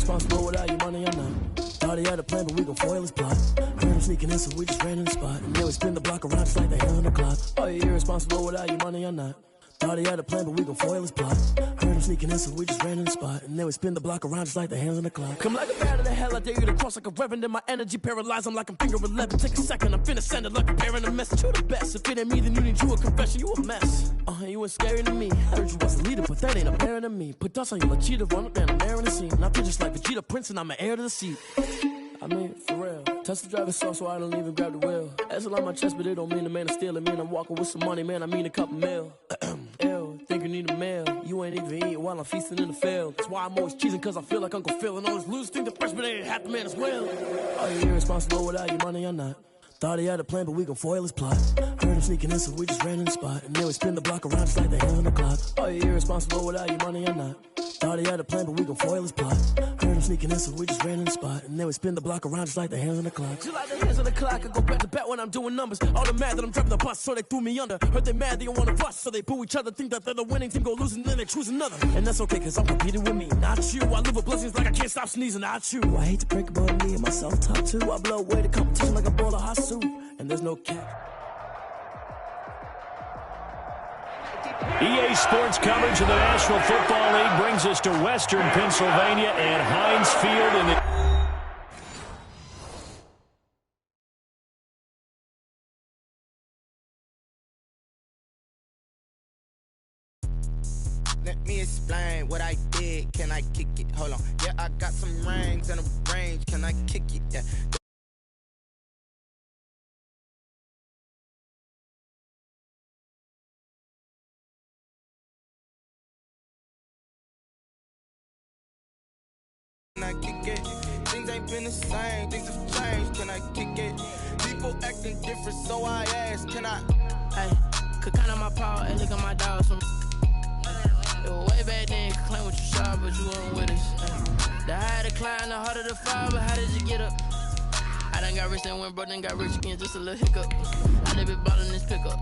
Responsible without your money or not. Thought he had a plan, but we gon' foil his plot. Heard him sneaking in, so we just ran in the spot. And then we spin the block around just like the hand on the clock. Oh, you irresponsible without your money or not. Thought he had a plan, but we gon' foil his plot. Heard him sneaking in, so we just ran in the spot. And then we spin the block around just like the hands on the clock. Come like a bat of the hell, I dare you to cross like a reverend. In my energy paralyzed, I'm like I'm finger 11. Take a second, I'm finna send it like a bear in a message. You the best, if it ain't me, then you need you a confession. You a mess, you ain't scary to me. Heard you was a leader, but that ain't apparent to me. Put dust on you like cheetah, run up down the air in the scene. I feel just like Vegeta Prince, and I'm an heir to the seat. I mean, for real. Touch the driver's soft, so I don't even grab the wheel. That's on my chest, but it don't mean the man is stealing. Mean I'm walking with some money, man, I mean a couple mil. Ew, think you need a meal. You ain't even eating while I'm feasting in the field. That's why I'm always cheesing, cause I feel like Uncle Phil. And all this loose think the freshman ain't half the man as well. Are you irresponsible without your money or not? Thought he had a plan, but we gon' foil his plot. Heard him sneaking in, so we just ran in the spot. And then we spin the block around just like the hand on the clock. Are you irresponsible without your money or not? Thought he had a plan, but we gon' foil his plot. Heard him sneaking in, so we just ran in the spot. And then we spin the block around just like the hands on the clock. Just like the hands on the clock, I go back to back when I'm doing numbers. All the mad that I'm driving the bus, so they threw me under. Heard they mad, they don't wanna bust, so they boo each other. Think that they're the winning team, go losing, then they choose another. And that's okay, cause I'm competing with me, not you. I live with blessings like I can't stop sneezing, not you. I hate to break about me and my self-talk too. I blow away the competition like a bowl of hot soup. And there's no cap. EA Sports coverage of the National Football League brings us to Western Pennsylvania and Heinz Field in the... Let me explain what I did. Can I kick it? Hold on. Yeah, I got some rings and a range. Can I kick it? Yeah. Can I kick it? Things ain't been the same, things have changed. Can I kick it? People acting different, so I ask, can I? Hey, could count on my power and look at my dogs from. It was way back then, could claim what you saw, but you weren't with us. The higher the climb, the harder the fall, but how did you get up? I done got rich and went broke, then got rich again, just a little hiccup. I never bought in this pickup.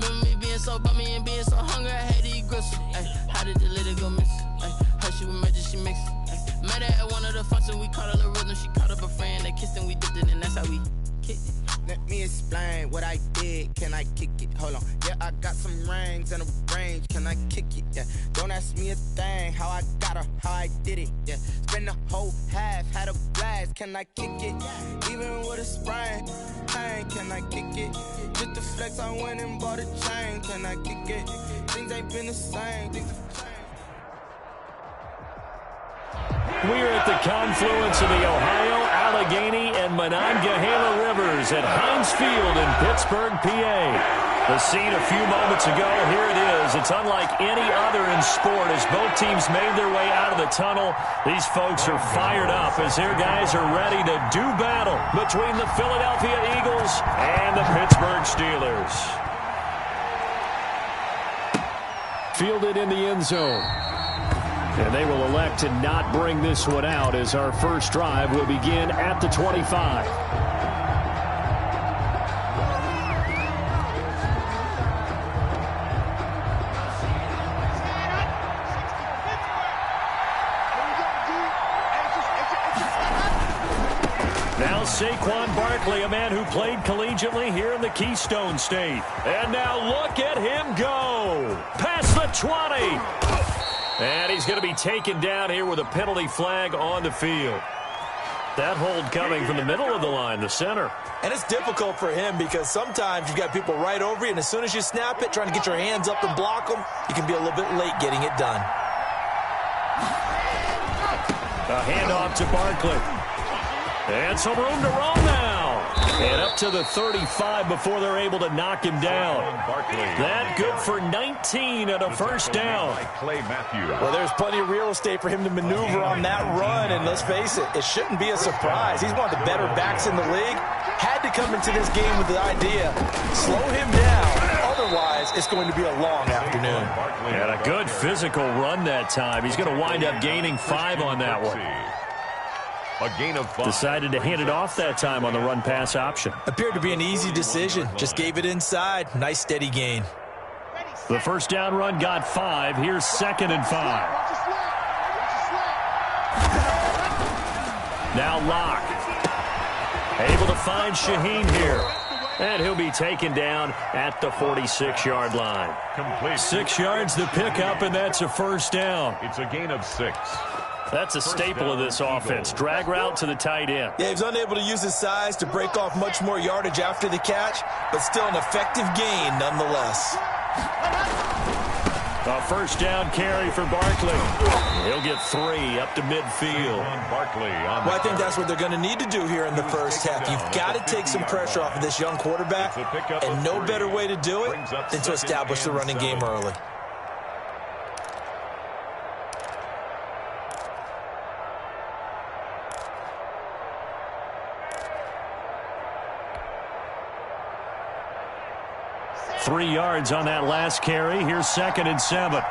Remember me being so bummy and being so hungry, I had to eat gristle. Ay, how did the lady go miss? Ay, her she was magic, she mixed. Met her at one of the functions, we caught her the rhythm. She caught up a friend, they kissed and we dipped it, and that's how we kicked it. Let me explain what I did. Can I kick it? Hold on. Yeah, I got some rings and a range. Can I kick it? Yeah. Don't ask me a thing. How I got her, how I did it. Yeah. Spend the whole half, had a blast. Can I kick it? Even with a sprain. Hey, can I kick it? Just the flex, I went and bought a chain. Can I kick it? Things ain't been the same. Things have changed. We're at the confluence of the Ohio, Allegheny, and Monongahela Rivers at Heinz Field in Pittsburgh, PA. The scene a few moments ago, here it is. It's unlike any other in sport as both teams made their way out of the tunnel. These folks are fired up as their guys are ready to do battle between the Philadelphia Eagles and the Pittsburgh Steelers. Fielded in the end zone. And they will elect to not bring this one out as our first drive will begin at the 25. Now Saquon Barkley, a man who played collegiately here in the Keystone State. And now look at him go. Past the 20. And he's going to be taken down here with a penalty flag on the field. That hold coming from the middle of the line, the center. And it's difficult for him because sometimes you've got people right over you, and as soon as you snap it, trying to get your hands up and block them, you can be a little bit late getting it done. A handoff to Barkley. And some room to roam now. And up to the 35 before they're able to knock him down. That good for 19 and a first down. Well, there's plenty of real estate for him to maneuver on that run, and let's face it, it shouldn't be a surprise. He's one of the better backs in the league. Had to come into this game with the idea, slow him down. Otherwise, it's going to be a long afternoon. And a good physical run that time. He's going to wind up gaining 5 on that one. A gain of 5. Decided to hand it off that time on the run-pass option. Appeared to be an easy decision. Just gave it inside. Nice, steady gain. The first down run got 5. Here's 2nd and 5. Now Locke. Able to find Shaheen here. And he'll be taken down at the 46-yard line. Complete. 6 yards to pick up, and that's a first down. It's a gain of 6. That's a staple of this offense. Drag route to the tight end. Yeah, he was unable to use his size to break off much more yardage after the catch, but still an effective gain nonetheless. A first down carry for Barkley. He'll get 3 up to midfield. Well, I think that's what they're going to need to do here in the first half. You've got to take some pressure off of this young quarterback, and no better way to do it than to establish the running game early. Three yards on that last carry. Here's 2nd and 7.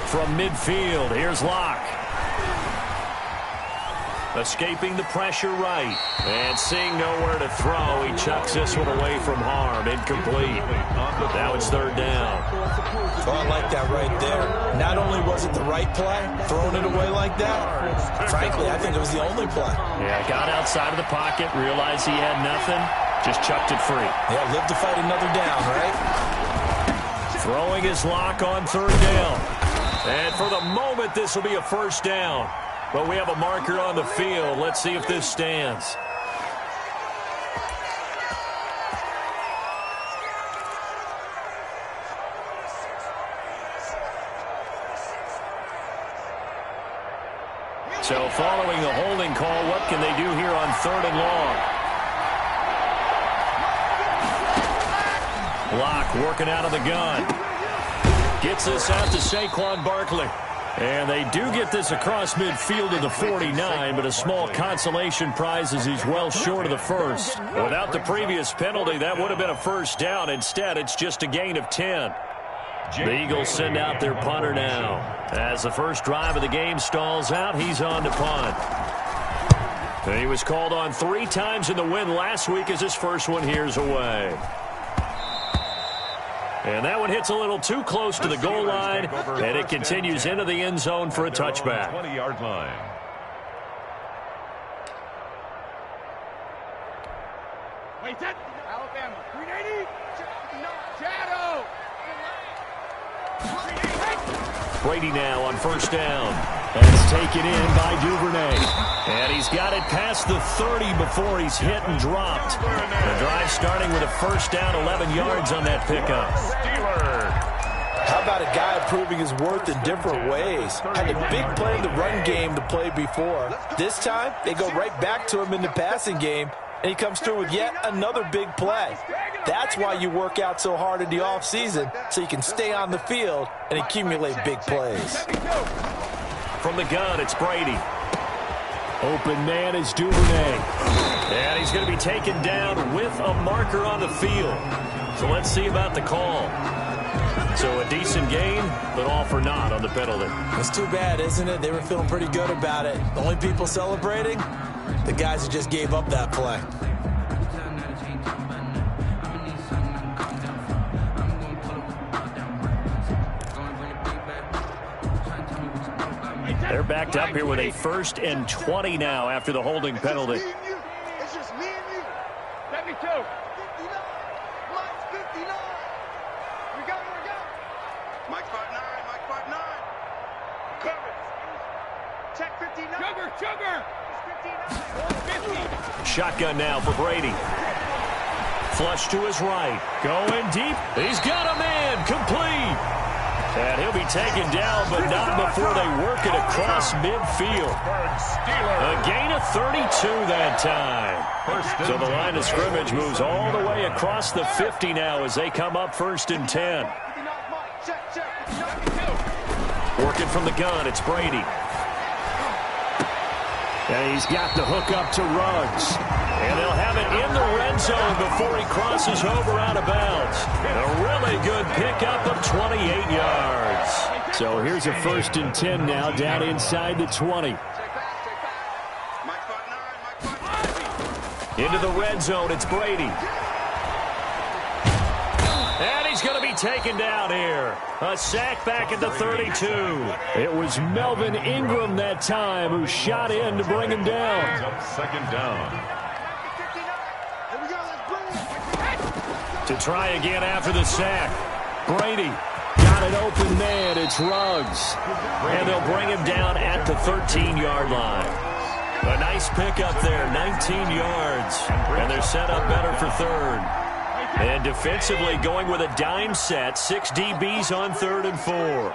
From midfield, here's Locke. Escaping the pressure right. And seeing nowhere to throw, he chucks this one away from harm. Incomplete. Now it's 3rd down. Oh, I like that right there. Not only was it the right play, throwing it away like that, frankly, I think it was the only play. Yeah, got outside of the pocket, realized he had nothing, just chucked it free. Yeah, live to fight another down, right? Throwing his Lock on 3rd down. And for the moment, this will be a first down. But we have a marker on the field. Let's see if this stands. So following the holding call, what can they do here on 3rd and long? Locke working out of the gun. Gets this out to Saquon Barkley. And they do get this across midfield to the 49, but a small consolation prize as he's well short of the first. Without the previous penalty, that would have been a first down. Instead, it's just a gain of 10. The Eagles send out their punter now. As the first drive of the game stalls out, he's on to punt. And he was called on 3 times in the win last week as his first one here's away. And that one hits a little too close to the goal line, and it continues into the end zone for a touchback. 20-yard line. Wait, that Alabama 380. Shadow. Brady now on first down. And it's taken in by Duvernay. And he's got it past the 30 before he's hit and dropped. The drive starting with a first down, 11 yards on that pickup. How about a guy proving his worth in different ways? Had a big play in the run game to play before. This time, they go right back to him in the passing game, and he comes through with yet another big play. That's why you work out so hard in the offseason, so you can stay on the field and accumulate big plays. From the gun, it's Brady. Open man is Duvernay. And he's going to be taken down with a marker on the field. So let's see about the call. So a decent game, but all for naught on the penalty. It's too bad, isn't it? They were feeling pretty good about it. The only people celebrating, the guys who just gave up that play. They're backed up here with a 1st and 20 now after the holding penalty. It's just me and you. 72. 59. Mike's 59. We go. Mike's 59. Mike's 59. Cover. Check 59. Sugar. It's 59. 50. Shotgun now for Brady. Flush to his right. Going deep. He's got a man. Complete. And he'll be taken down, but not before they work it across midfield. A gain of 32 that time. So the line of scrimmage moves all the way across the 50 now as they come up 1st and 10. Working from the gun, it's Brady. And he's got the hook up to Ruggs. And they'll have it in the red zone before he crosses over out of bounds. A really good pickup of 28 yards. So here's a 1st and 10 now down inside the 20. Into the red zone, it's Brady. And he's going to be taken down here. A sack back at the 32. It was Melvin Ingram that time who shot in to bring him down. 2nd down. To try again after the sack. Brady got an open man. It's Ruggs. And they'll bring him down at the 13-yard line. A nice pickup there, 19 yards. And they're set up better for 3rd. And defensively going with a dime set. 6 DBs on 3rd and 4.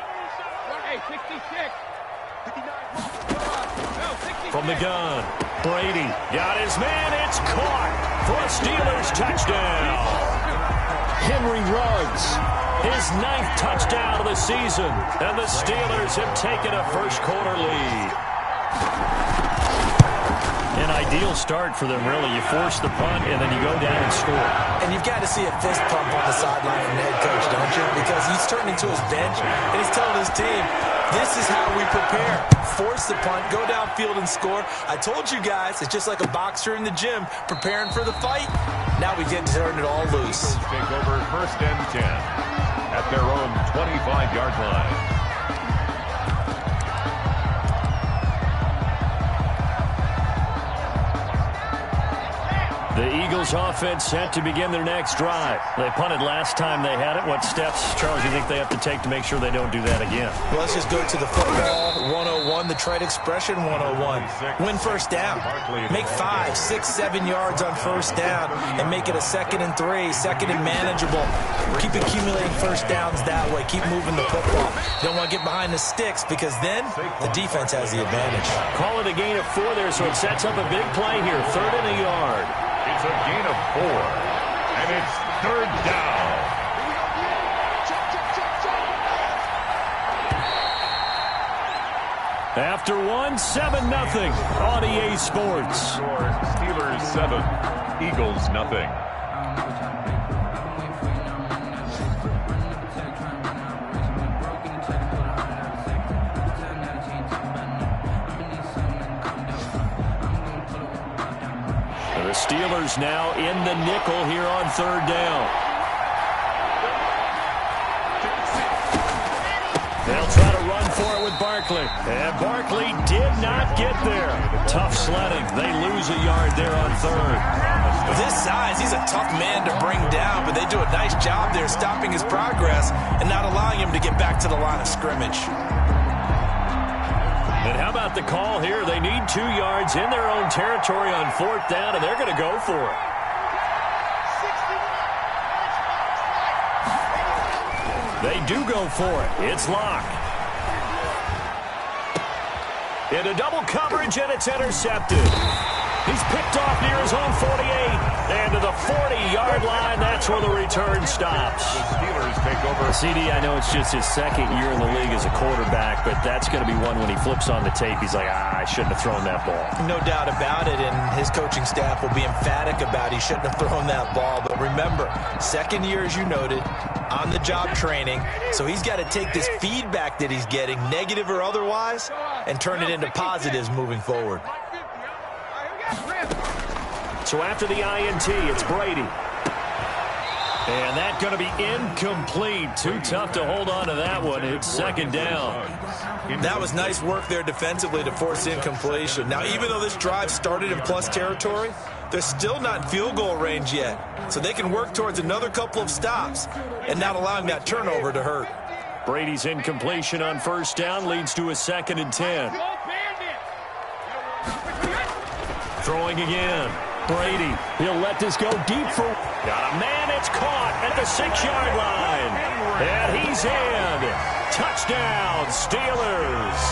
From the gun, Brady got his man. It's caught for a Steelers touchdown. Henry Ruggs, his 9th touchdown of the season. And the Steelers have taken a first-quarter lead. An ideal start for them, really. You force the punt, and then you go down and score. And you've got to see a fist pump on the sideline from the head coach, don't you? Because he's turning to his bench, and he's telling his team, this is how we prepare. Force the punt, go downfield and score. I told you guys, it's just like a boxer in the gym preparing for the fight. Now we get to turn it all loose. Take over 1st and 10 at their own 25-yard line. The Eagles offense set to begin their next drive. They punted last time they had it. What steps, Charles, do you think they have to take to make sure they don't do that again? Well, let's just go to the football 101, the trade expression 101. Win 1st down. Make 5, 6, 7 yards on 1st down and make it a 2nd and 3, 2nd and manageable. Keep accumulating 1st downs that way. Keep moving the football. You don't want to get behind the sticks because then the defense has the advantage. Call it a gain of 4 there, so it sets up a big play here. 3rd and a yard. It's a gain of 4, and it's 3rd down. After 1, 7-0 on EA Sports. Steelers 7, Eagles nothing. The Steelers now in the nickel here on 3rd down. They'll try to run for it with Barkley. And Barkley did not get there. Tough sledding. They lose a yard there on 3rd. With his size, he's a tough man to bring down, but they do a nice job there stopping his progress and not allowing him to get back to the line of scrimmage. And how about the call here? They need 2 yards in their own territory on 4th down, and they're going to go for it. They do go for it. It's Locke. Into double coverage, and it's intercepted. He's picked off near his own 48. And to the 40-yard line, that's where the return stops. The Steelers take over. CD, I know it's just his 2nd year in the league as a quarterback, but that's going to be one when he flips on the tape. He's like, I shouldn't have thrown that ball. No doubt about it, and his coaching staff will be emphatic about he shouldn't have thrown that ball. But remember, 2nd year, as you noted, on-the-job training. So he's got to take this feedback that he's getting, negative or otherwise, and turn it into positives moving forward. So after the INT, it's Brady. And that's going to be incomplete. Too tough to hold on to that one. It's second down. That was nice work there defensively to force incompletion. Now, even though this drive started in plus territory, they're still not in field goal range yet. So they can work towards another couple of stops and not allowing that turnover to hurt. Brady's incompletion on first down leads to a 2nd and 10. Throwing again. Brady, he'll let this go deep for... Got a man, it's caught at the 6-yard line. And he's in. Touchdown, Steelers.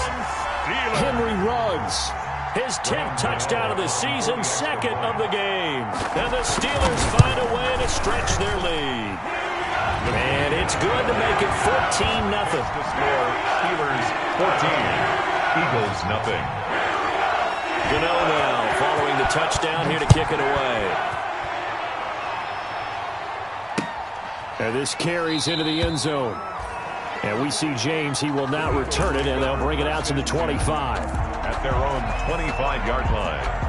Henry Ruggs, his 10th touchdown of the season, 2nd of the game. And the Steelers find a way to stretch their lead. And it's good to make it 14-0. The score, Steelers 14, Eagles nothing. Gano now following the touchdown here to kick it away. And this carries into the end zone. And we see James. He will not return it, and they'll bring it out to the 25. At their own 25-yard line.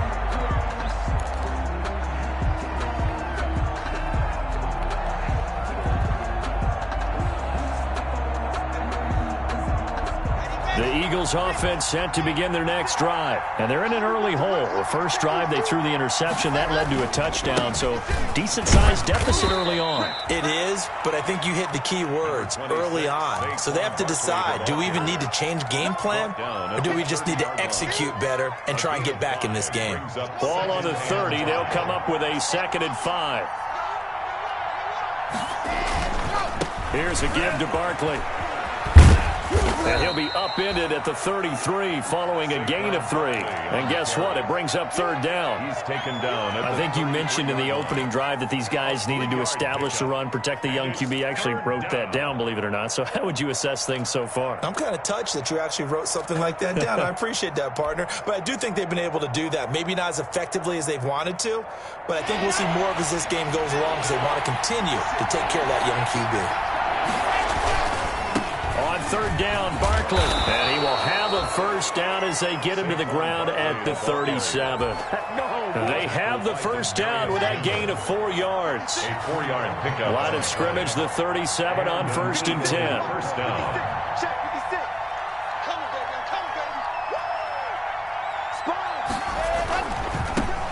The Eagles offense set to begin their next drive. And they're in an early hole. The first drive, they threw the interception. That led to a touchdown. So decent-sized deficit early on. It is, but I think you hit the key words, early on. So they have to decide, do we even need to change game plan? Or do we just need to execute better and try and get back in this game? Ball on the 30. They'll come up with a 2nd and 5. Here's a give to Barkley. And he'll be upended at the 33 following a gain of 3. And guess what? It brings up 3rd down. He's taken down. I think you mentioned in the opening drive that these guys needed to establish the run, protect the young QB. Actually wrote that down, believe it or not. So how would you assess things so far? I'm kind of touched that you actually wrote something like that down. I appreciate that, partner. But I do think they've been able to do that. Maybe not as effectively as they've wanted to, but I think we'll see more of as this game goes along because they want to continue to take care of that young QB. On 3rd down, Barkley. And he will have a first down as they get him to the ground at the 37. They have the first down with that gain of 4 yards. A 4-yard pickup. Line of scrimmage, the 37 on 1st and 10. First down.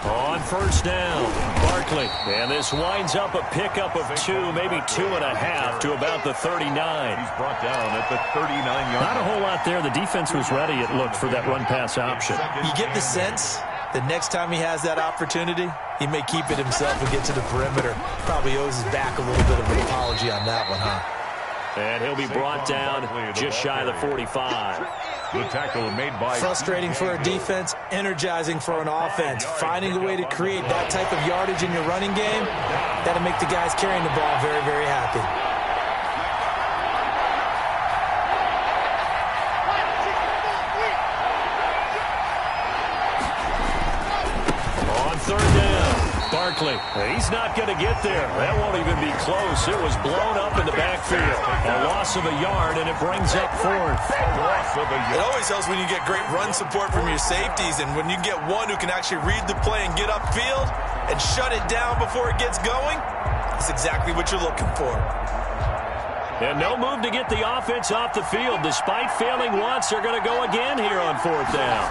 On 1st down, Barkley. And this winds up a pickup of 2, maybe 2.5 to about the 39. He's brought down at the 39-yard. Not a whole lot there. The defense was ready, it looked, for that run-pass option. You get the sense that next time he has that opportunity, he may keep it himself and get to the perimeter. Probably owes his back a little bit of an apology on that one, huh? And he'll be brought down just shy of the 45. The tackle made by... Frustrating for a defense, energizing for an offense. Finding a way to create that type of yardage in your running game, that'll make the guys carrying the ball very, very happy. On 3rd down, Barkley. He's not going to get there. That won't even be close. It was blown up in the backfield. A loss of a yard, and it brings up 4th. It always helps when you get great run support from your safeties, and when you get one who can actually read the play and get upfield and shut it down before it gets going, that's exactly what you're looking for. And no move to get the offense off the field. Despite failing once, they're going to go again here on 4th down.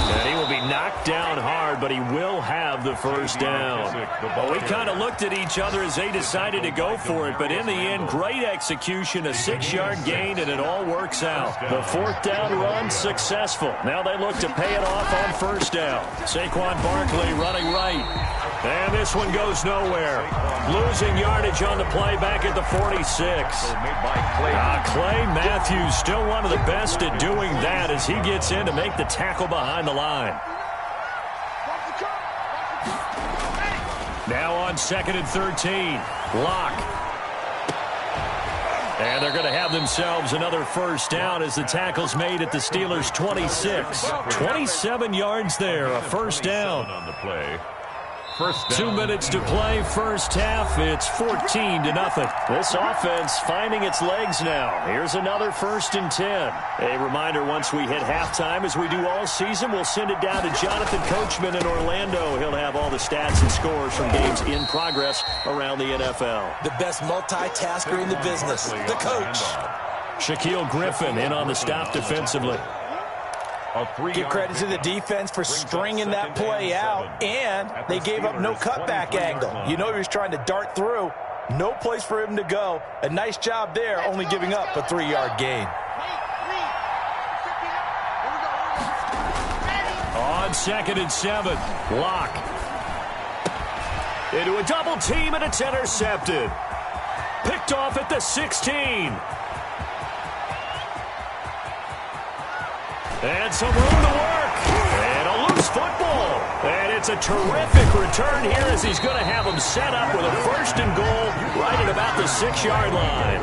And he will be knocked down hard, but he will have the first down. Well, we kind of looked at each other as they decided to go for it, but in the end, great execution, a 6-yard gain, and it all works out. The 4th down run successful. Now they look to pay it off on 1st down. Saquon Barkley running right. And this one goes nowhere. Losing yardage on the play back at the 46. Clay Matthews, still one of the best at doing that as he gets in to make the tackle behind the line. Now on 2nd and 13. Lock. And they're going to have themselves another first down as the tackle's made at the Steelers' 26. 27 yards there, a first down. On the play. first down. 2 minutes to play, first half. It's 14-0. This offense finding its legs now. Here's another 1st and 10. A reminder, once we hit halftime, as we do all season, we'll send it down to Jonathan Coachman in Orlando. He'll have all the stats and scores from games in progress around the NFL. The best multitasker in the business, the coach. Shaquille Griffin in on the stop defensively. Give credit to the defense for stringing that play out, and they gave up no cutback angle. You know he was trying to dart through. No place for him to go. A nice job there, only giving up a 3-yard gain. On 2nd and 7, Locke. Into a double team, and it's intercepted. Picked off at the 16. And some room to work. And a loose football. And it's a terrific return here as he's going to have him set up with a 1st and goal right at about the 6-yard line.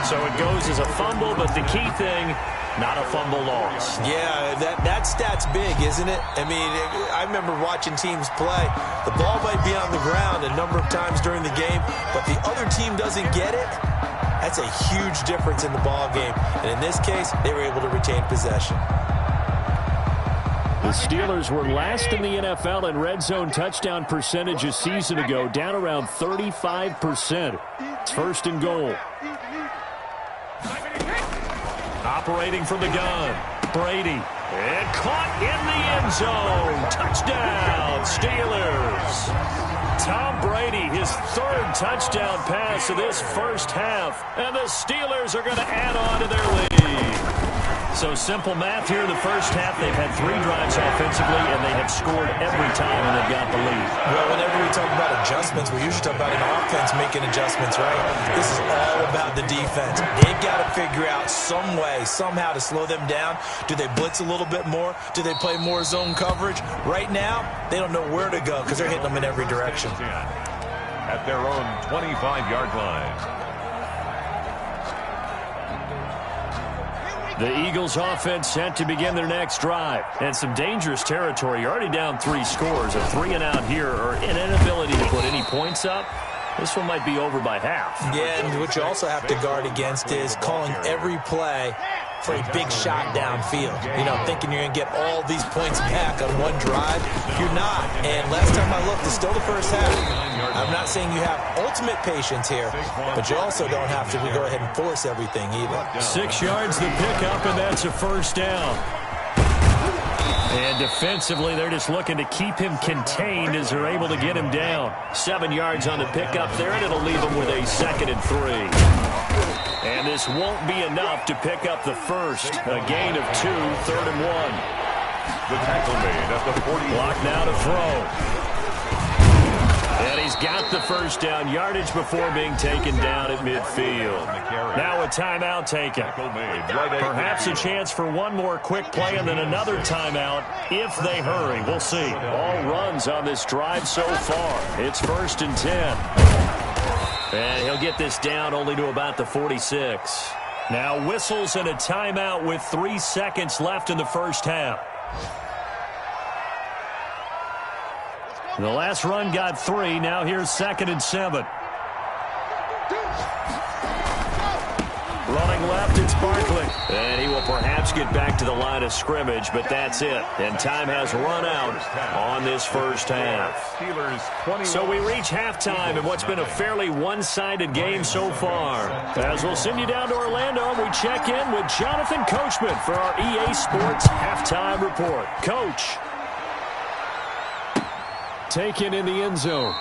So it goes as a fumble, but the key thing, not a fumble loss. Yeah, that stat's big, isn't it? I mean, I remember watching teams play. The ball might be on the ground a number of times during the game, but the other team doesn't get it. That's a huge difference in the ball game. And in this case, they were able to retain possession. The Steelers were last in the NFL in red zone touchdown percentage a season ago, down around 35%. It's 1st and goal. Operating from the gun, Brady. And caught in the end zone. Touchdown, Steelers. Tom Brady, his 3rd touchdown pass of this first half. And the Steelers are going to add on to their lead. So simple math here in the first half. They've had 3 drives offensively, and they have scored every time when they've got the lead. Well, whenever we talk about adjustments, we usually talk about an offense making adjustments, right? This is all about the defense. They've got to figure out some way, somehow to slow them down. Do they blitz a little bit more? Do they play more zone coverage? Right now, they don't know where to go because they're hitting them in every direction. At their own 25-yard line. The Eagles offense set to begin their next drive. And some dangerous territory. You're already down 3 scores. A 3-and-out here, or an inability to put any points up. This one might be over by half. Yeah, and what you also have to guard against is calling every play for a big shot downfield. You know, thinking you're going to get all these points back on one drive. You're not. And last time I looked, it's still the first half. I'm not saying you have ultimate patience here, but you also don't have to go ahead and force everything either. 6 yards the pickup, and that's a 1st down. And defensively, they're just looking to keep him contained as they're able to get him down. 7 yards on the pickup there, and it'll leave him with a 2nd and 3. And this won't be enough to pick up the first. A gain of 2, 3rd and 1. The tackle made at the 40. Block now to throw. And he's got the 1st down, yardage before being taken down at midfield. Now a timeout taken. Perhaps a chance for one more quick play and then another timeout if they hurry. We'll see. All runs on this drive so far. It's 1st and 10. And he'll get this down only to about the 46. Now whistles and a timeout with 3 seconds left in the first half. The last run got 3. Now here's 2nd and 7. Running left, it's Barkley. And he will perhaps get back to the line of scrimmage, but that's it. And time has run out on this first half. So we reach halftime in what's been a fairly one-sided game so far. As we'll send you down to Orlando, we check in with Jonathan Coachman for our EA Sports Halftime Report. Coach. Taken in the end zone.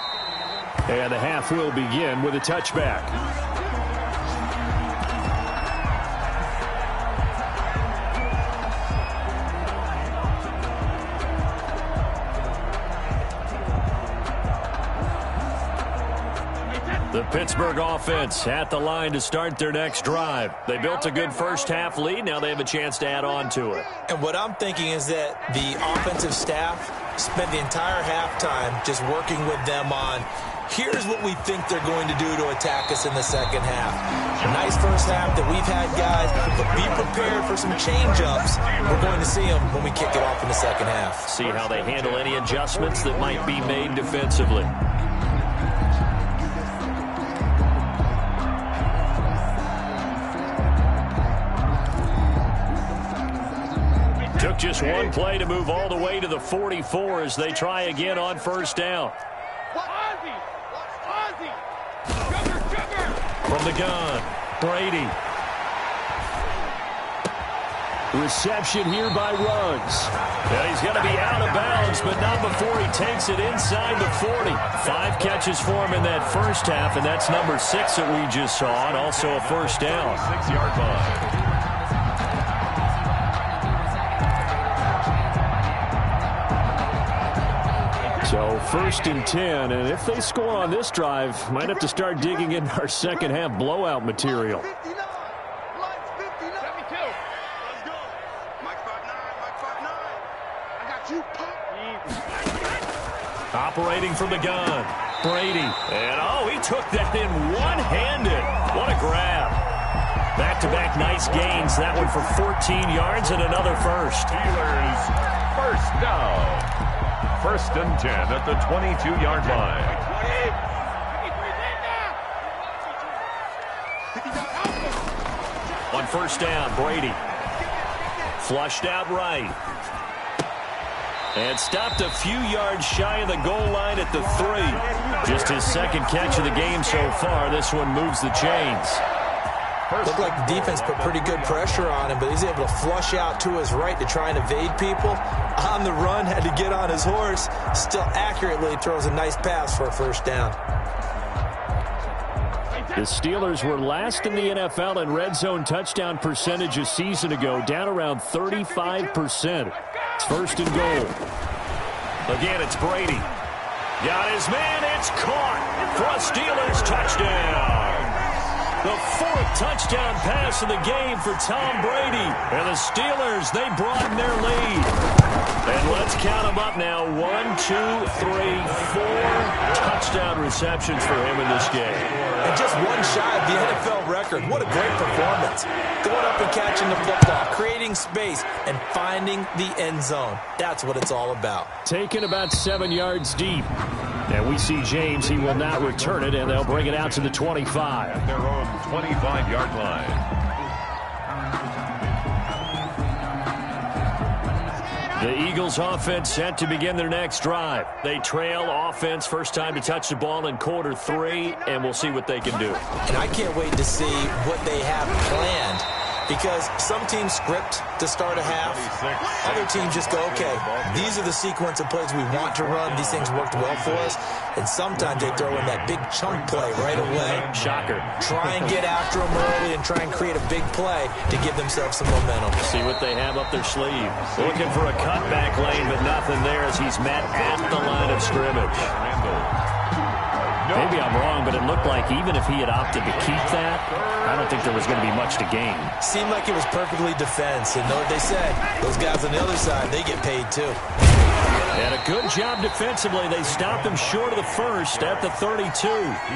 And the half will begin with a touchback. The Pittsburgh offense at the line to start their next drive. They built a good first half lead. Now they have a chance to add on to it. And what I'm thinking is that the offensive staff spent the entire halftime just working with them on Here's what we think they're going to do to attack us in the second half. Nice first half that we've had, guys, but be prepared for some change-ups. We're going to see them when we kick it off in the second half. See how they handle any adjustments that might be made defensively. Took just one play to move all the way to the 44 as they try again on first down. From the gun, Brady. Reception here by Ruggs. And he's going to be out of bounds, but not before he takes it inside the 40. 5 catches for him in that first half, and that's number 6 that we just saw, and also a first down. 6-yard line. So 1st and 10, and if they score on this drive, might have to start digging in our second half blowout material. Operating from the gun, Brady. And, oh, he took that in one-handed. What a grab. Back-to-back nice gains. That one for 14 yards and another first. Steelers first down. 1st and 10 at the 22-yard line. On first down, Brady. Flushed out right. And stopped a few yards shy of the goal line at the 3. Just his second catch of the game so far. This one moves the chains. Looked like the defense put pretty good pressure on him, but he's able to flush out to his right to try and evade people. On the run, had to get on his horse. Still accurately throws a nice pass for a first down. The Steelers were last in the NFL in red zone touchdown percentage a season ago, down around 35%. It's 1st and goal. Again, it's Brady. Got his man. It's caught for a Steelers touchdown. The 4th touchdown pass of the game for Tom Brady. And the Steelers, they broaden their lead. And let's count them up now. 1, 2, 3, 4 touchdown receptions for him in this game. And just one shy of the NFL record. What a great performance. Going up and catching the football, creating space, and finding the end zone. That's what it's all about. Taken about 7 yards deep. And we see James. He will not return it, and they'll bring it out to the 25. At their own 25-yard line. The Eagles offense set to begin their next drive. They trail offense, first time to touch the ball in quarter 3, and we'll see what they can do. And I can't wait to see what they have planned, because some teams script to start a half. Other teams just go, okay, these are the sequence of plays we want to run. These things worked well for us. And sometimes they throw in that big chunk play right away. Shocker. Try and get after them early and try and create a big play to give themselves some momentum. See what they have up their sleeve. Looking for a cutback lane, but nothing there as he's met at the line of scrimmage. Maybe I'm wrong, but it looked like even if he had opted to keep that, I don't think there was going to be much to gain. Seemed like it was perfectly defense. And know what they said? Those guys on the other side, they get paid too. And a good job defensively. They stopped him short of the first at the 32.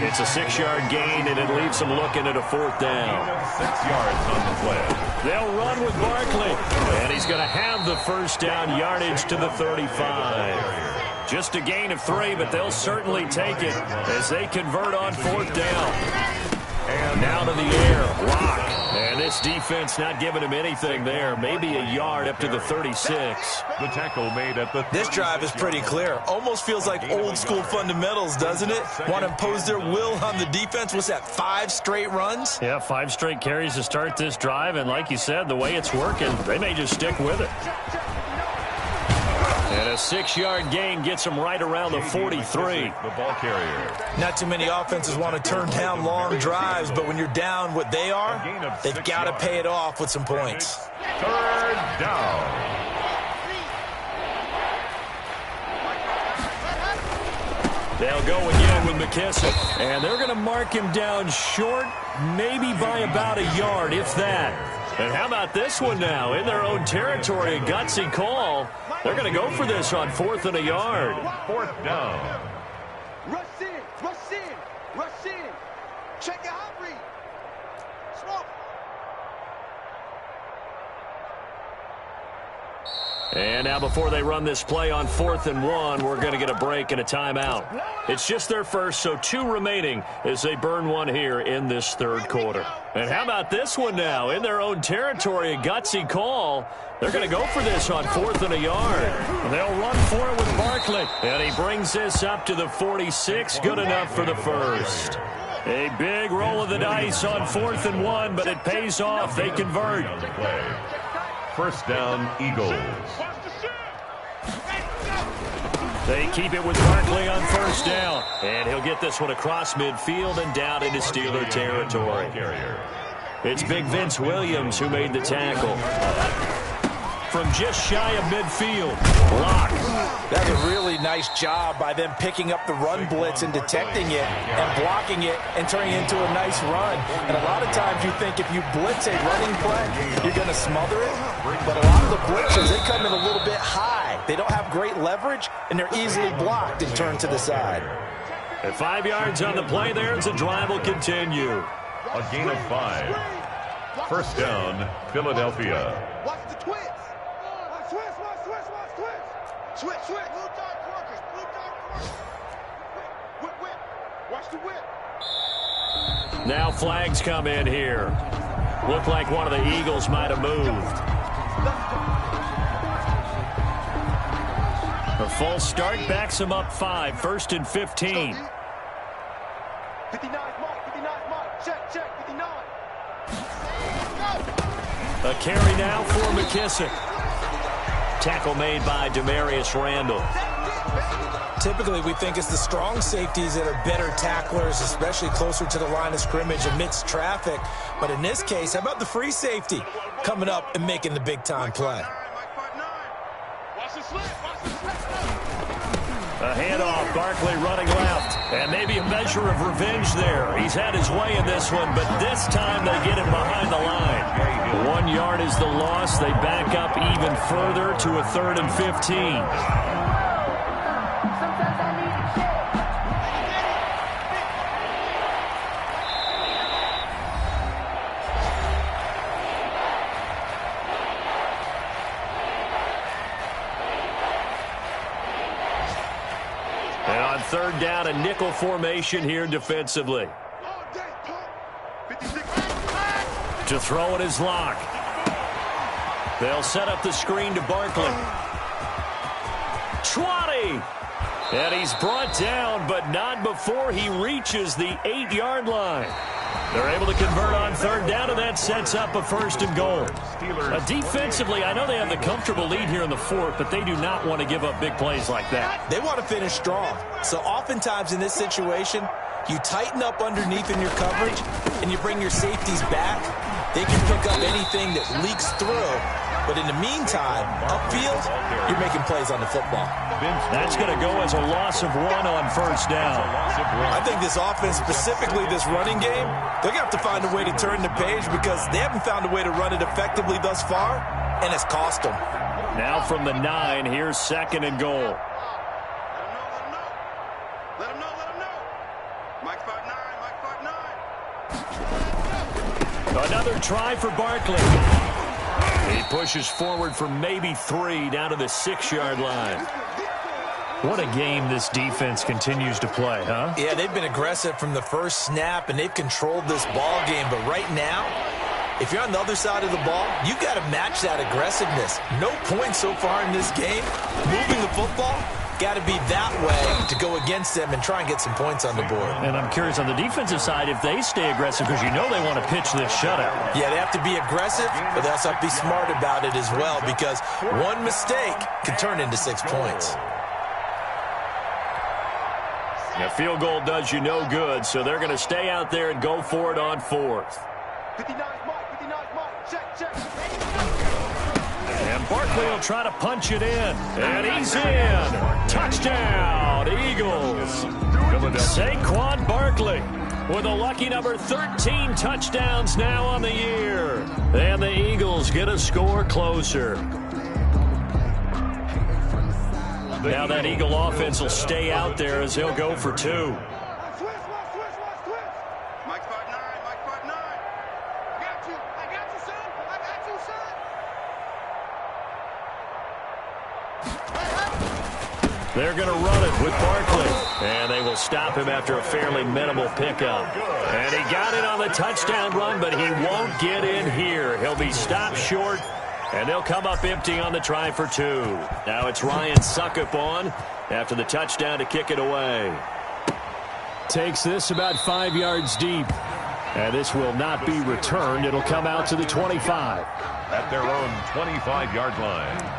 It's a 6-yard gain, and it leaves them looking at a 4th down. 6 yards on the play. They'll run with Barkley. And he's going to have the first down yardage to the 35. Just a gain of 3, but they'll certainly take it as they convert on 4th down. And now to the air, Lock. And this defense not giving him anything there. Maybe a yard up to the 36. The tackle made at the... This drive is pretty clear. Almost feels like old school fundamentals, doesn't it? Want to impose their will on the defense. What's that, 5 straight runs? Yeah, 5 straight carries to start this drive. And like you said, the way it's working, they may just stick with it. And a 6-yard gain gets them right around the 43. The ball carrier. Not too many offenses want to turn down long drives, but when you're down what they are, they've got to pay it off with some points. 3rd down. They'll go again with McKissick. And they're going to mark him down short, maybe by about a yard, if that. And how about this one now? In their own territory, a gutsy call. They're going to go for this on 4th and a yard. 4th down. Rush in, rush And now before they run this play on 4th and 1, we're going to get a break and a timeout. It's just their first, so 2 remaining as they burn one here in this third quarter. And how about this one now? In their own territory, a gutsy call. They're going to go for this on 4th and a yard. They'll run for it with Barkley. And he brings this up to the 46. Good enough for the first. A big roll of the dice on 4th and 1, but it pays off. They convert. First down, Eagles. They keep it with Barkley on first down. And he'll get this one across midfield and down into Steeler territory. It's Big Vince Williams who made the tackle. From just shy of midfield. Block. That's a really nice job by them picking up the run blitz and detecting it and blocking it and turning it into a nice run. And a lot of times you think if you blitz a running play, you're going to smother it. But a lot of the blitzers, they come in a little bit high. They don't have great leverage, and they're easily blocked and turned to the side. At 5 yards on the play there, as the drive will continue. A gain of 5. First down, Philadelphia. Watch the twist. Switch. Blue dark workers. Whip. Watch the whip. Now flags come in here. Looked like one of the Eagles might have moved. A false start backs him up 5. 1st and 15. 59 mark. Check. 59. A carry now for McKissick. Tackle made by Demarius Randall. Typically, we think it's the strong safeties that are better tacklers, especially closer to the line of scrimmage amidst traffic. But in this case, how about the free safety coming up and making the big-time play? A handoff, Barkley running left. And maybe a measure of revenge there. He's had his way in this one, but this time they get him behind the line. 1 yard is the loss. They back up even further to a 3rd and 15. And on 3rd down, a nickel formation here defensively. To throw it is Locke. They'll set up the screen to Barkley. 20! And he's brought down, but not before he reaches the 8-yard line. They're able to convert on 3rd down, and that sets up a 1st and goal. Defensively, I know they have the comfortable lead here in the 4th, but they do not want to give up big plays like that. They want to finish strong. So oftentimes in this situation, you tighten up underneath in your coverage, and you bring your safeties back. They can pick up anything that leaks through. But in the meantime, upfield, you're making plays on the football. That's going to go as a loss of 1 on 1st down. I think this offense, specifically this running game, they're going to have to find a way to turn the page because they haven't found a way to run it effectively thus far, and it's cost them. Now from the 9, here's 2nd and goal. Let him know. Mike 5'9". Another try for Barkley. He pushes forward for maybe 3 down to the 6-yard line. What a game this defense continues to play, huh? Yeah, they've been aggressive from the first snap, and they've controlled this ball game. But right now, if you're on the other side of the ball, you've got to match that aggressiveness. No points so far in this game. Moving the football, got to be that way to go against them and try and get some points on the board. And I'm curious on the defensive side if they stay aggressive because you know they want to pitch this shutout. Yeah, they have to be aggressive, but they also have to be smart about it as well because one mistake can turn into 6 points. A field goal does you no good, so they're going to stay out there and go for it on 4th. 59 mark. Check. And Barkley will try to punch it in. And he's in. Touchdown, Eagles. Saquon Barkley with a lucky number 13 touchdowns now on the year. And the Eagles get a score closer. Now that Eagle offense will stay out there as he'll go for 2. Mike 5'9". They're going to run it with Barkley. And they will stop him after a fairly minimal pickup. And he got it on the touchdown run, but he won't get in here. He'll be stopped short, and they'll come up empty on the try for 2. Now it's Ryan Suckup on after the touchdown to kick it away. Takes this about 5 yards deep. And this will not be returned. It'll come out to the 25. At their own 25-yard line.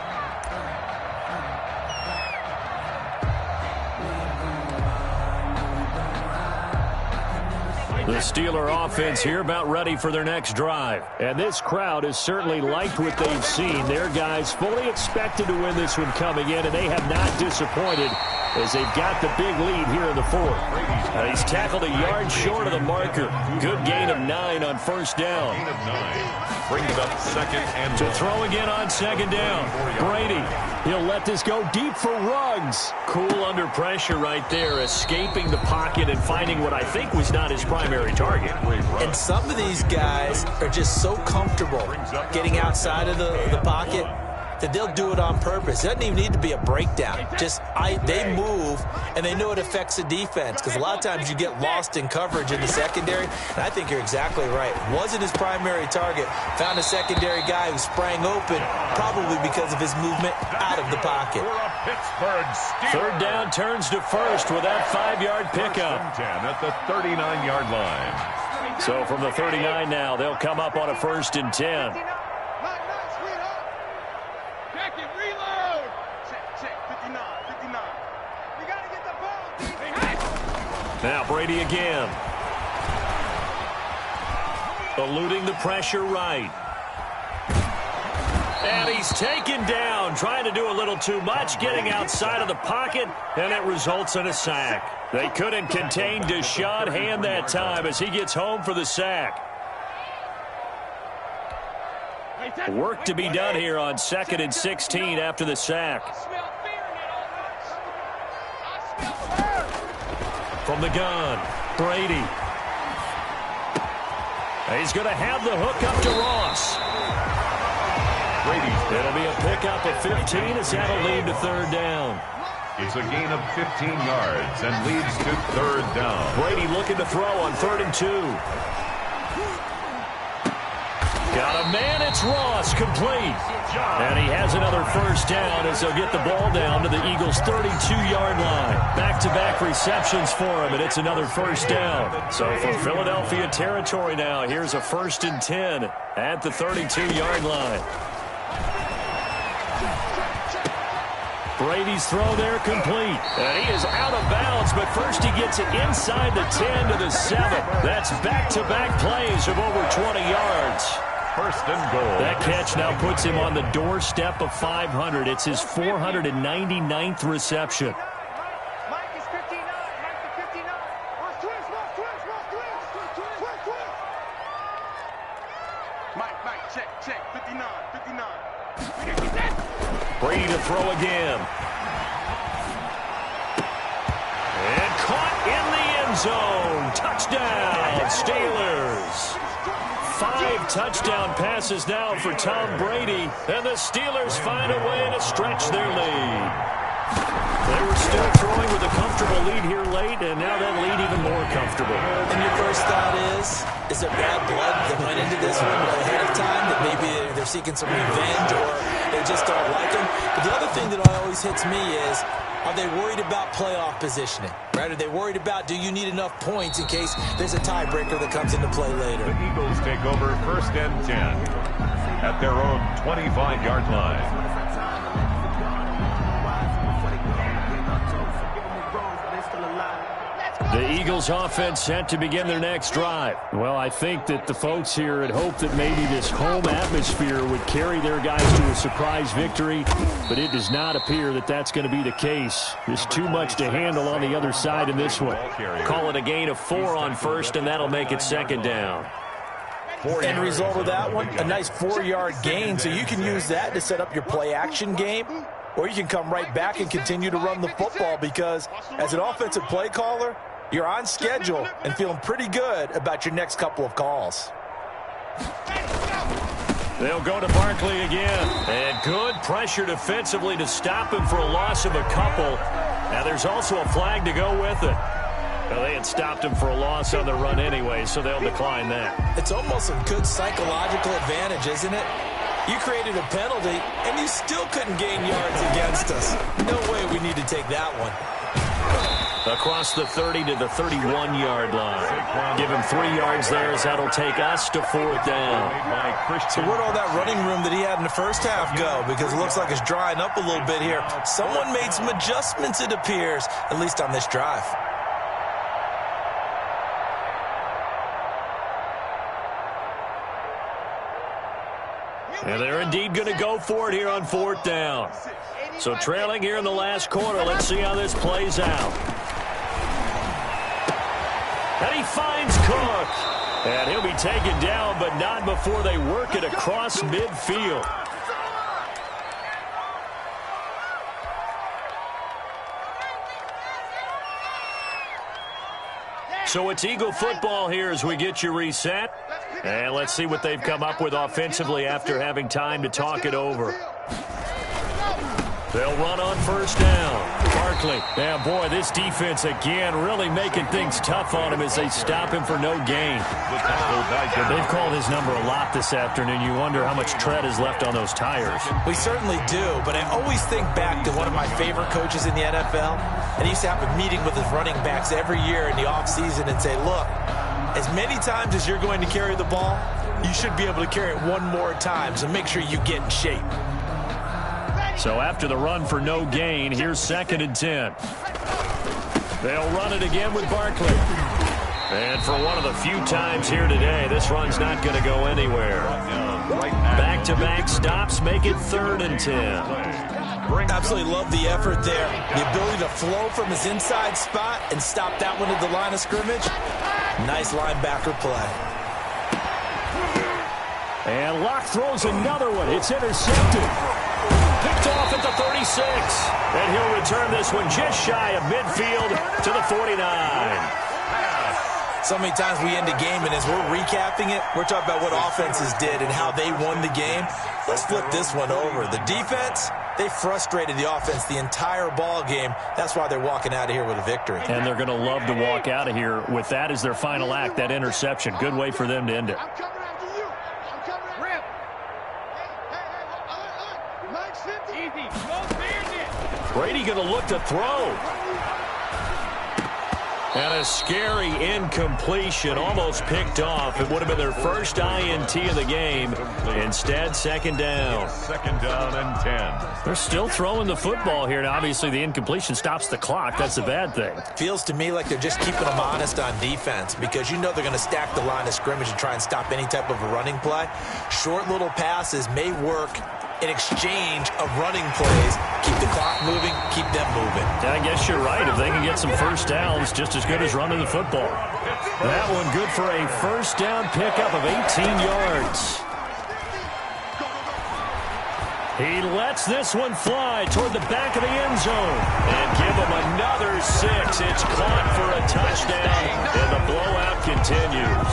The Steeler offense here about ready for their next drive. And this crowd has certainly liked what they've seen. Their guys fully expected to win this one coming in, and they have not disappointed as they've got the big lead here in the 4th. He's tackled a yard short of the marker. Good gain of 9 on first down. Gain of 9. Brings up 2nd and to throw again on 2nd down. Brady, he'll let this go deep for Ruggs. Cool under pressure right there, escaping the pocket and finding what I think was not his primary target. And some of these guys are just so comfortable getting outside of the pocket that they'll do it on purpose. It doesn't even need to be a breakdown. They move, and they know it affects the defense, because a lot of times you get lost in coverage in the secondary, and I think you're exactly right. Wasn't his primary target. Found a secondary guy who sprang open, probably because of his movement out of the pocket. 3rd down turns to 1st with that 5-yard pickup. 10 at the 39-yard line. So from the 39 now, they'll come up on a 1st and 10. Now Brady again. Eluding the pressure right. And he's taken down, trying to do a little too much, getting outside of the pocket, and it results in a sack. They couldn't contain Deshaun Hand that time as he gets home for the sack. Work to be done here on 2nd and 16 after the sack. From the gun, Brady. He's going to have the hook up to Ross. Brady. It'll be a pickup of 15 as that'll lead to 3rd down. It's a gain of 15 yards and leads to 3rd down. Brady looking to throw on 3rd and 2. Got a man, it's Ross, complete. And he has another 1st down as they'll get the ball down to the Eagles' 32-yard line. Back-to-back receptions for him, and it's another 1st down. So from Philadelphia territory now, here's a 1st and 10 at the 32-yard line. Brady's throw there complete. And he is out of bounds, but first he gets it inside the 10 to the 7. That's back-to-back plays of over 20 yards. 1st and goal. That catch now puts him on the doorstep of 500. It's his 499th reception. Mike is 59. Mike is 59. Ross twist. Mike, check. 59. Brady to throw again. And caught in the end zone. Touchdown, Steelers. 5 touchdown passes now for Tom Brady, and the Steelers find a way to stretch their lead. They were still throwing with a comfortable lead here late, and now that lead even more comfortable. And your first thought is there bad blood that went into this one ahead of time, that maybe they're seeking some revenge or they just don't like him? But the other thing that always hits me is, are they worried about playoff positioning? Right? Are they worried about, do you need enough points in case there's a tiebreaker that comes into play later? The Eagles take over 1st and 10 at their own 25-yard line. The Eagles offense set to begin their next drive. Well, I think that the folks here had hoped that maybe this home atmosphere would carry their guys to a surprise victory, but it does not appear that that's going to be the case. There's too much to handle on the other side in this one. Call it a gain of 4 on 1st, and that'll make it 2nd down. End result of that one, a nice 4-yard gain, so you can use that to set up your play-action game, or you can come right back and continue to run the football, because as an offensive play caller, you're on schedule and feeling pretty good about your next couple of calls. They'll go to Barkley again. And good pressure defensively to stop him for a loss of a couple. Now there's also a flag to go with it. Well, they had stopped him for a loss on the run anyway, so they'll decline that. It's almost a good psychological advantage, isn't it? You created a penalty, and you still couldn't gain yards against us. No way we need to take that one. Across the 30 to the 31-yard line. Give him 3 yards there as that'll take us to 4th down. So where'd all that running room that he had in the first half go? Because it looks like it's drying up a little bit here. Someone made some adjustments, it appears, at least on this drive. And they're indeed going to go for it here on 4th down. So trailing here in the last quarter. Let's see how this plays out. And he finds Cook. And he'll be taken down, but not before they work it across midfield. So it's Eagle football here as we get you reset. And let's see what they've come up with offensively after having time to talk it over. They'll run on 1st down. Barkley. Yeah, boy, this defense again really making things tough on him as they stop him for no gain. They've called his number a lot this afternoon. You wonder how much tread is left on those tires. We certainly do, but I always think back to one of my favorite coaches in the NFL, and he used to have a meeting with his running backs every year in the offseason and say, look, as many times as you're going to carry the ball, you should be able to carry it one more time, so make sure you get in shape. So after the run for no gain, here's 2nd and 10. They'll run it again with Barkley. And for one of the few times here today, this run's not going to go anywhere. Back-to-back stops make it 3rd and 10. Absolutely love the effort there. The ability to flow from his inside spot and stop that one at the line of scrimmage. Nice linebacker play. And Locke throws another one. It's intercepted. Picked off at the 36. And he'll return this one just shy of midfield to the 49. So many times we end a game, and as we're recapping it, we're talking about what offenses did and how they won the game. Let's flip this one over. The defense, they frustrated the offense the entire ball game. That's why they're walking out of here with a victory. And they're going to love to walk out of here with that as their final act, that interception. Good way for them to end it. I'm coming after you. I'm coming after Rip. Hey, easy. Go Bandit. Brady going to look to throw. And a scary incompletion, almost picked off. It would have been their first INT of the game. Instead, 2nd down. 2nd down and 10. They're still throwing the football here. Now, obviously, the incompletion stops the clock. That's a bad thing. Feels to me like they're just keeping them honest on defense because you know they're going to stack the line of scrimmage and try and stop any type of a running play. Short little passes may work in exchange of running plays. Keep the clock moving, keep them moving. I guess you're right. If they can get some 1st downs, just as good as running the football. That one good for a 1st down pickup of 18 yards. He lets this one fly toward the back of the end zone. And give him another 6. It's caught for a touchdown. And the blowout continues.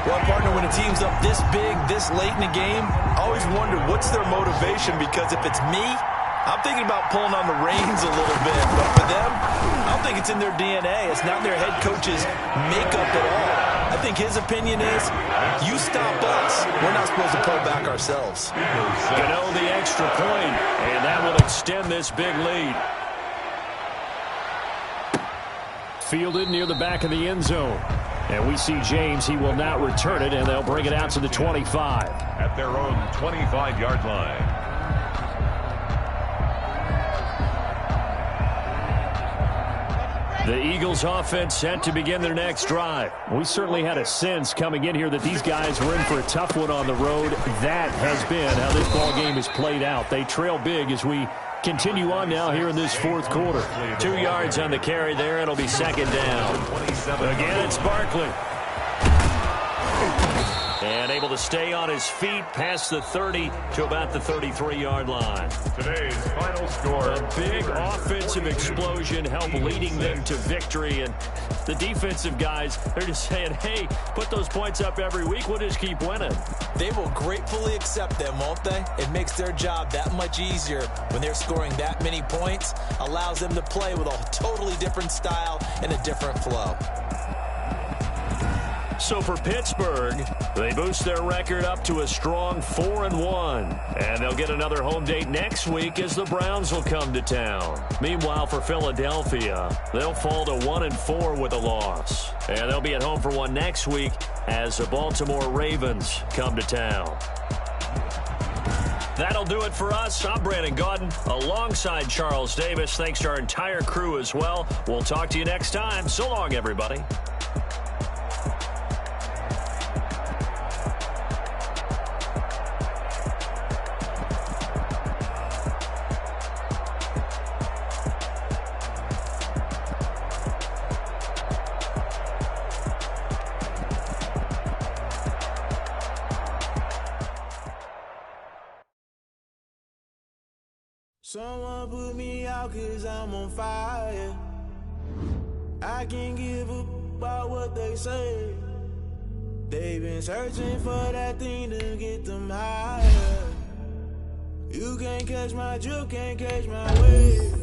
Well, partner, when a team's up this big, this late in the game, I always wonder what's their motivation, because if it's me, I'm thinking about pulling on the reins a little bit. But for them, I don't think it's in their DNA. It's not in their head coach's makeup at all. I think his opinion is, you stop us, we're not supposed to pull back ourselves. Gano the extra point, and that will extend this big lead. Fielded near the back of the end zone. And we see James. He will not return it, and they'll bring it out to the 25. At their own 25-yard line. The Eagles offense set to begin their next drive. We certainly had a sense coming in here that these guys were in for a tough one on the road. That has been how this ball game has played out. They trail big as we continue on now here in this 4th quarter. 2 yards on the carry there. It'll be 2nd down. Again, it's Barkley. And able to stay on his feet past the 30 to about the 33-yard line. Today's final score. A big offensive explosion helped leading them to victory. And the defensive guys, they're just saying, hey, put those points up every week. We'll just keep winning. They will gratefully accept them, won't they? It makes their job that much easier when they're scoring that many points. Allows them to play with a totally different style and a different flow. So for Pittsburgh, they boost their record up to a strong 4-1. And they'll get another home date next week as the Browns will come to town. Meanwhile, for Philadelphia, they'll fall to 1-4 with a loss. And they'll be at home for one next week as the Baltimore Ravens come to town. That'll do it for us. I'm Brandon Gaudin alongside Charles Davis. Thanks to our entire crew as well. We'll talk to you next time. So long, everybody. Someone put me out 'cause I'm on fire. I can't give a about what they say. They've been searching for that thing to get them higher. You can't catch my drift, can't catch my wave.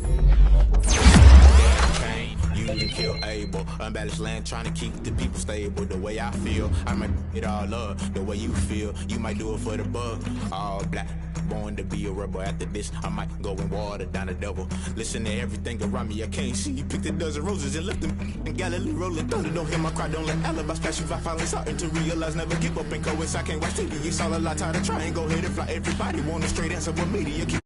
You can kill Abel. Unbalanced land trying to keep the people stable. The way I feel, I might it all up. The way you feel, you might do it for the bug. All black, born to be a rebel. After this, I might go and water down the double. Listen to everything around me, I can't see. Picked a dozen roses and left them in Galilee rolling thunder. Don't hear my cry, don't let alibis flash. If I finally starting to realize, never give up and go. I can't watch TV. It's all a lot, tired of trying. Go ahead and fly. Everybody want a straight answer, but media keep